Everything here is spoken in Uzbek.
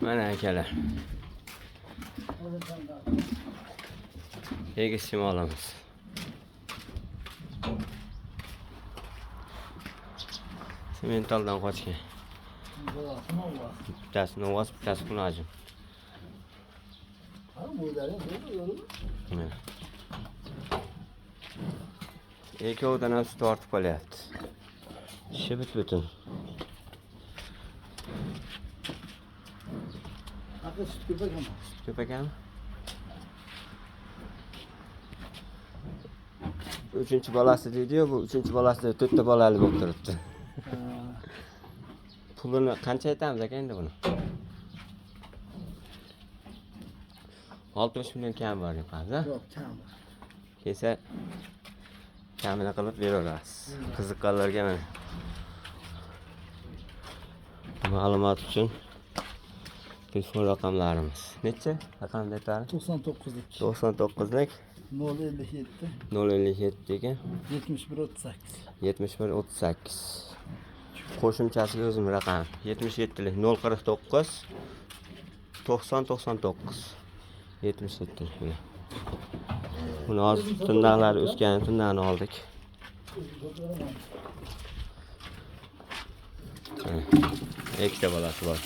Mana akalar. Egizchimi olamiz. Sementaldan qochgan. Bittasi novas, bittasi kunajim. Ikkovidan ham sut ortib qolyapti. Ishi butun. Süt köpek ama. Sut ko'p ekanmi? 3-chi bolasi deydi-yu, bu 3-chi bolasida 4ta bolali bo'lib turibdi. Pulini qancha aytamiz aka endi buni? 60 million kam bor deyapmiz, ha? Yok, kam. Kelsa kamini qilib beraveramiz. Qiziqqanlarga mana. Ma'lumot uchun telefon raqamlarimiz. Necha? Raqamni aytadi? 99'lik. 99lik 057 057 ekan. 7138. 7138. Qo'shimchasiga o'zim raqam 77lik 049 9099 77lik. Buni hozir tindaqlari o'sgan, tindaqni oldik. Ikkita bolasi bor.